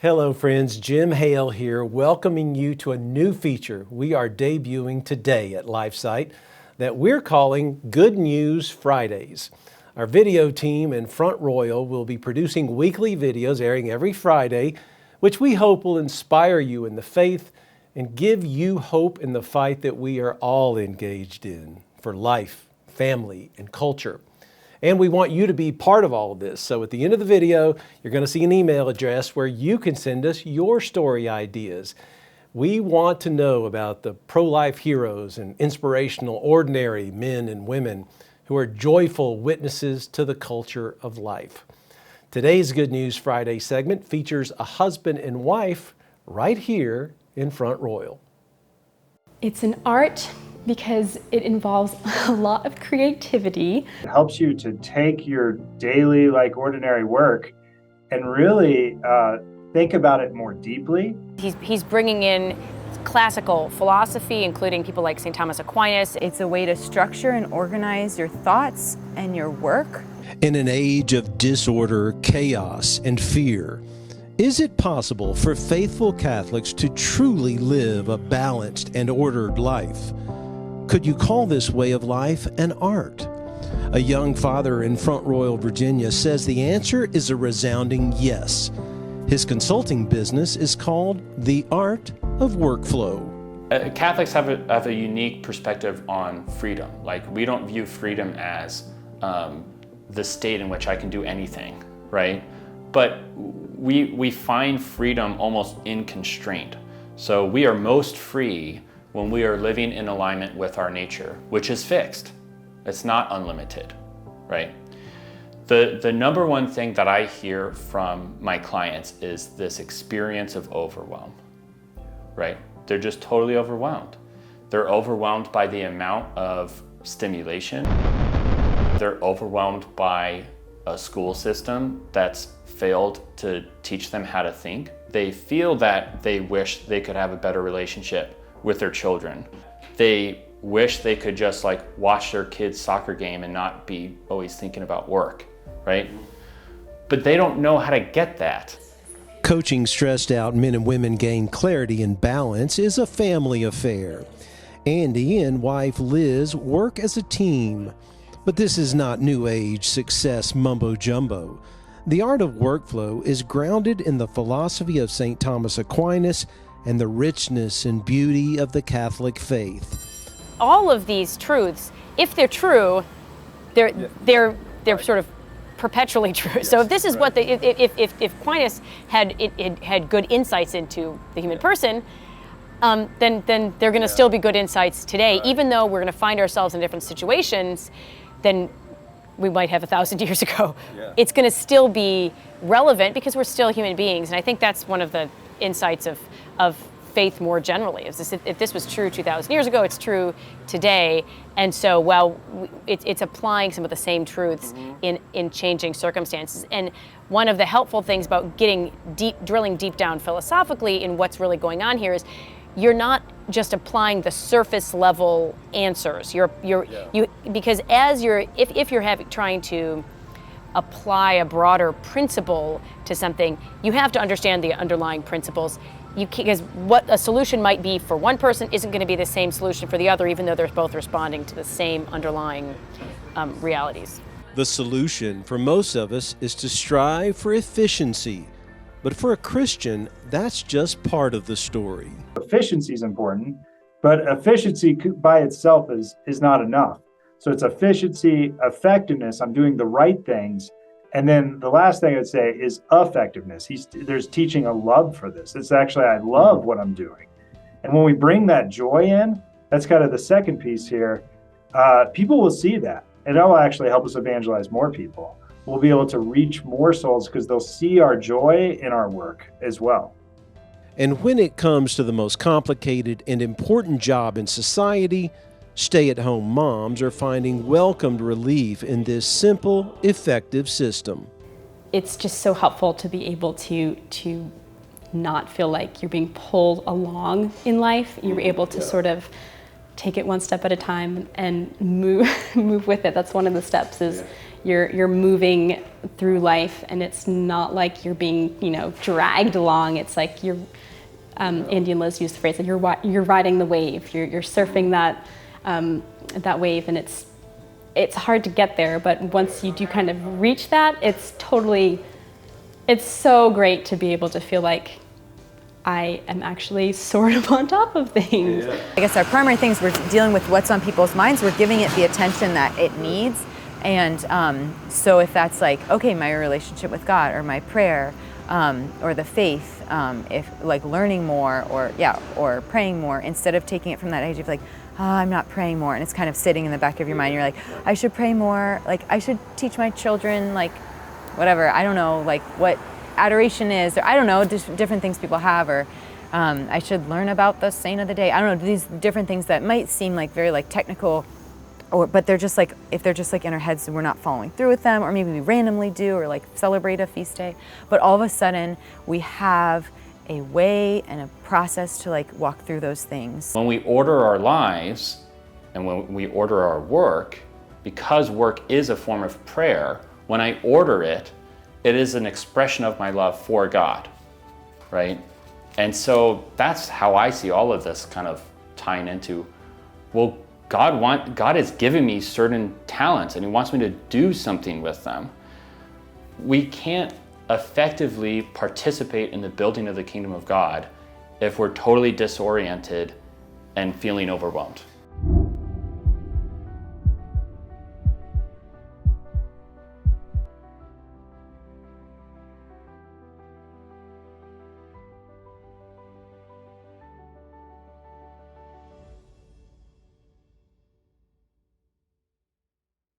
Hello friends, Jim Hale here, welcoming you to a new feature we are debuting today at LifeSite that we're calling Good News Fridays. Our video team in Front Royal will be producing weekly videos airing every Friday, which we hope will inspire you in the faith and give you hope in the fight that we are all engaged in for life, family, and culture. And we want you to be part of all of this. So at the end of the video, you're going to see an email address where you can send us your story ideas. We want to know about the pro-life heroes and inspirational, ordinary men and women who are joyful witnesses to the culture of life. Today's Good News Friday segment features a husband and wife right here in Front Royal. It's an art because it involves a lot of creativity. It helps you to take your daily, ordinary work and really think about it more deeply. He's bringing in classical philosophy, including people like St. Thomas Aquinas. It's a way to structure and organize your thoughts and your work. In an age of disorder, chaos, and fear, is it possible for faithful Catholics to truly live a balanced and ordered life? Could you call this way of life an art? A young father in Front Royal, Virginia says the answer is a resounding yes. His consulting business is called The Art of Workflow. Catholics have a unique perspective on freedom. We don't view freedom as the state in which I can do anything, right? But we find freedom almost in constraint. So we are most free when we are living in alignment with our nature, which is fixed. It's not unlimited, right? The number one thing that I hear from my clients is this experience of overwhelm, right? They're just totally overwhelmed. They're overwhelmed by the amount of stimulation. They're overwhelmed by a school system that's failed to teach them how to think. They feel that they wish they could have a better relationship with their children. They wish they could just watch their kids' soccer game and not be always thinking about work, right? But they don't know how to get that. Coaching stressed out men and women gain clarity and balance is a family affair. Andy and wife Liz work as a team. But this is not new age success mumbo jumbo. The art of workflow is grounded in the philosophy of St. Thomas Aquinas and the richness and beauty of the Catholic faith. All of these truths, if they're true, they're sort of perpetually true. Yes, so if this is what if Aquinas had good insights into the human person, then they're going to still be good insights today, even though we're going to find ourselves in different situations than we might have 1,000 years ago. Yeah. It's going to still be relevant because we're still human beings, and I think that's one of the insights of faith more generally. If this was true 2,000 years ago, it's true today, and so while it's applying some of the same truths in changing circumstances. And one of the helpful things about drilling deep down philosophically in what's really going on here is you're not just applying the surface level answers. Because if you're trying to apply a broader principle to something, you have to understand the underlying principles. Because what a solution might be for one person isn't going to be the same solution for the other, even though they're both responding to the same underlying realities. The solution for most of us is to strive for efficiency. But for a Christian, that's just part of the story. Efficiency is important, but efficiency by itself is not enough. So it's efficiency, effectiveness, I'm doing the right things. And then the last thing I'd say is effectiveness. There's teaching a love for this. It's actually, I love what I'm doing. And when we bring that joy in, that's kind of the second piece here, people will see that. And that will actually help us evangelize more people. We'll be able to reach more souls because they'll see our joy in our work as well. And when it comes to the most complicated and important job in society, stay-at-home moms are finding welcomed relief in this simple, effective system. It's just so helpful to be able to not feel like you're being pulled along in life. You're able to sort of take it one step at a time and move with it. That's one of the steps is you're moving through life, and it's not like you're being, dragged along. It's like you're, Andy and Liz used the phrase, like you're riding the wave, you're surfing that wave, and it's hard to get there, but once you do kind of reach that, it's so great to be able to feel like I am actually sort of on top of things. I guess our primary things, we're dealing with what's on people's minds, we're giving it the attention that it needs. And so if that's like, okay, my relationship with God, or my prayer, or the faith, if like learning more, or praying more, instead of taking it from that age of like, oh, I'm not praying more, and it's kind of sitting in the back of your mind, you're like, I should pray more, like I should teach my children, like whatever, I don't know, like what adoration is, or I don't know, different things people have, or I should learn about the saint of the day. I don't know, these different things that might seem like very like technical, but they're just like, if they're just like in our heads and we're not following through with them, or maybe we randomly do, or like celebrate a feast day, but all of a sudden we have a way and a process to like walk through those things. When we order our lives and when we order our work, because work is a form of prayer, when I order it, it is an expression of my love for God, right? And so that's how I see all of this kind of tying into, well, God has given me certain talents and He wants me to do something with them. We can't effectively participate in the building of the kingdom of God if we're totally disoriented and feeling overwhelmed.